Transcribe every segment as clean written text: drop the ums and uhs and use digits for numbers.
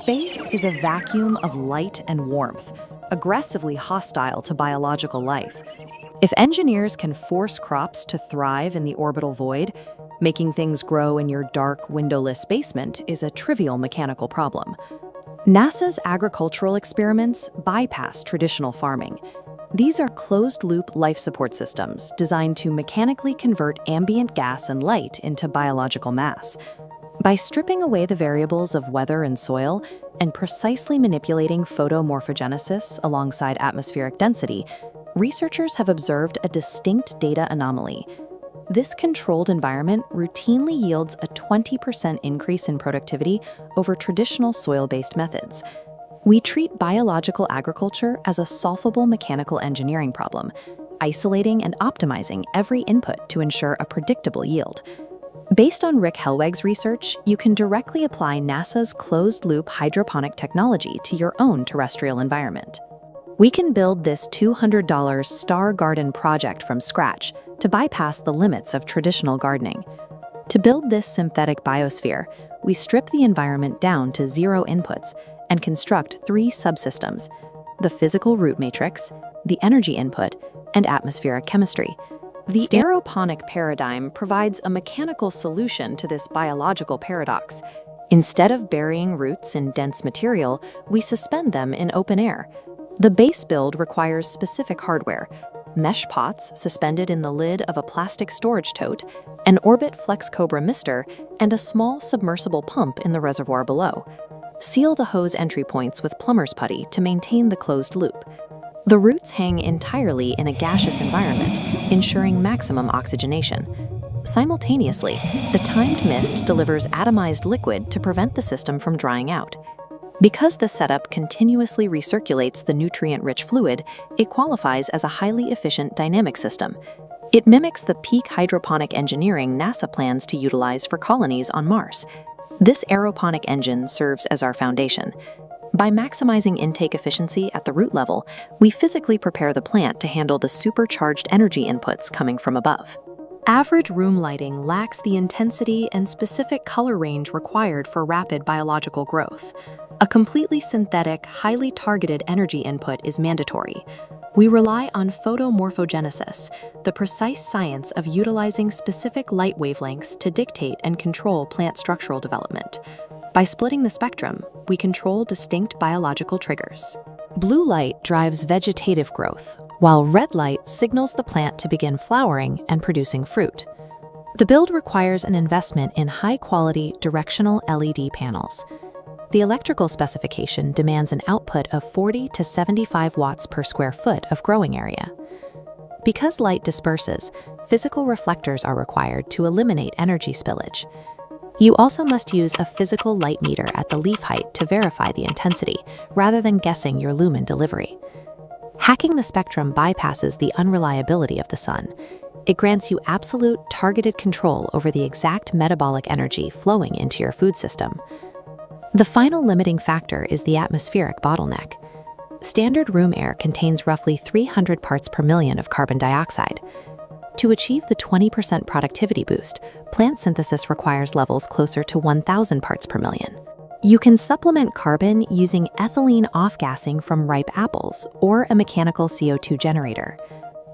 Space is a vacuum of light and warmth, aggressively hostile to biological life. If engineers can force crops to thrive in the orbital void, making things grow in your dark, windowless basement is a trivial mechanical problem. NASA's agricultural experiments bypass traditional farming. These are closed-loop life support systems designed to mechanically convert ambient gas and light into biological mass. By stripping away the variables of weather and soil and precisely manipulating photomorphogenesis alongside atmospheric density, researchers have observed a distinct data anomaly. This controlled environment routinely yields a 20% increase in productivity over traditional soil-based methods. We treat biological agriculture as a solvable mechanical engineering problem, isolating and optimizing every input to ensure a predictable yield. Based on Rick Helweg's research, you can directly apply NASA's closed-loop hydroponic technology to your own terrestrial environment. We can build this $200 Star Garden project from scratch to bypass the limits of traditional gardening. To build this synthetic biosphere, we strip the environment down to 0 inputs and construct 3 subsystems: the physical root matrix, the energy input, and atmospheric chemistry. The aeroponic paradigm provides a mechanical solution to this biological paradox. Instead of burying roots in dense material, we suspend them in open air. The base build requires specific hardware: mesh pots suspended in the lid of a plastic storage tote, an Orbit Flex Cobra mister, and a small submersible pump in the reservoir below. Seal the hose entry points with plumber's putty to maintain the closed loop. The roots hang entirely in a gaseous environment, ensuring maximum oxygenation. Simultaneously, the timed mist delivers atomized liquid to prevent the system from drying out. Because the setup continuously recirculates the nutrient-rich fluid, it qualifies as a highly efficient dynamic system. It mimics the peak hydroponic engineering NASA plans to utilize for colonies on Mars. This aeroponic engine serves as our foundation. By maximizing intake efficiency at the root level, we physically prepare the plant to handle the supercharged energy inputs coming from above. Average room lighting lacks the intensity and specific color range required for rapid biological growth. A completely synthetic, highly targeted energy input is mandatory. We rely on photomorphogenesis, the precise science of utilizing specific light wavelengths to dictate and control plant structural development. By splitting the spectrum, we control distinct biological triggers. Blue light drives vegetative growth, while red light signals the plant to begin flowering and producing fruit. The build requires an investment in high-quality directional LED panels. The electrical specification demands an output of 40 to 75 watts per square foot of growing area. Because light disperses, physical reflectors are required to eliminate energy spillage. You also must use a physical light meter at the leaf height to verify the intensity, rather than guessing your lumen delivery. Hacking the spectrum bypasses the unreliability of the sun. It grants you absolute, targeted control over the exact metabolic energy flowing into your food system. The final limiting factor is the atmospheric bottleneck. Standard room air contains roughly 300 parts per million of carbon dioxide. To achieve the 20% productivity boost, plant synthesis requires levels closer to 1,000 parts per million. You can supplement carbon using ethylene off-gassing from ripe apples or a mechanical CO2 generator.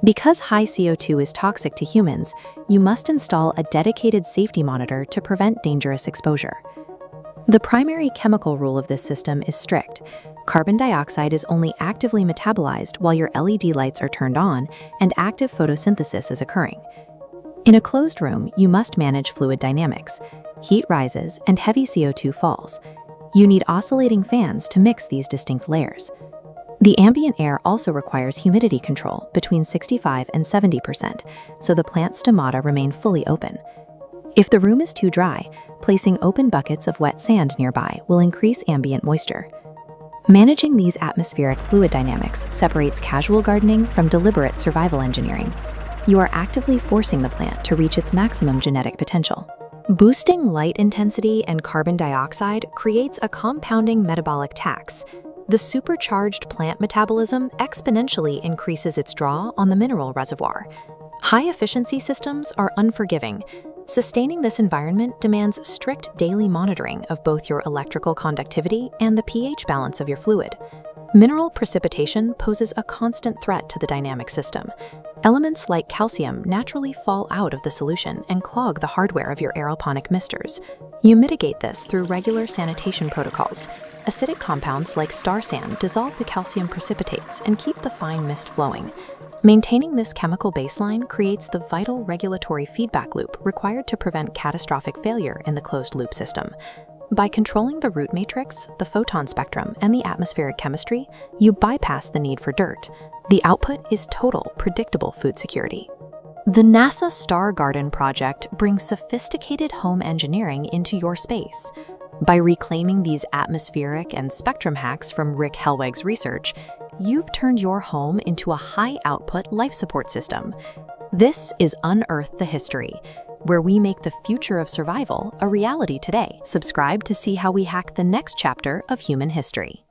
Because high CO2 is toxic to humans, you must install a dedicated safety monitor to prevent dangerous exposure. The primary chemical rule of this system is strict. Carbon dioxide is only actively metabolized while your LED lights are turned on and active photosynthesis is occurring. In a closed room, you must manage fluid dynamics. Heat rises and heavy CO2 falls. You need oscillating fans to mix these distinct layers. The ambient air also requires humidity control between 65 and 70%, so the plant stomata remain fully open. If the room is too dry, placing open buckets of wet sand nearby will increase ambient moisture. Managing these atmospheric fluid dynamics separates casual gardening from deliberate survival engineering. You are actively forcing the plant to reach its maximum genetic potential. Boosting light intensity and carbon dioxide creates a compounding metabolic tax. The supercharged plant metabolism exponentially increases its draw on the mineral reservoir. High-efficiency systems are unforgiving. Sustaining this environment demands strict daily monitoring of both your electrical conductivity and the pH balance of your fluid. Mineral precipitation poses a constant threat to the dynamic system. Elements like calcium naturally fall out of the solution and clog the hardware of your aeroponic misters. You mitigate this through regular sanitation protocols. Acidic compounds like star sand dissolve the calcium precipitates and keep the fine mist flowing. Maintaining this chemical baseline creates the vital regulatory feedback loop required to prevent catastrophic failure in the closed-loop system. By controlling the root matrix, the photon spectrum, and the atmospheric chemistry, you bypass the need for dirt. The output is total, predictable food security. The NASA Star Garden project brings sophisticated home engineering into your space. By reclaiming these atmospheric and spectrum hacks from Rick Helweg's research, you've turned your home into a high-output life support system. This is Unearth the History, where we make the future of survival a reality today. Subscribe to see how we hack the next chapter of human history.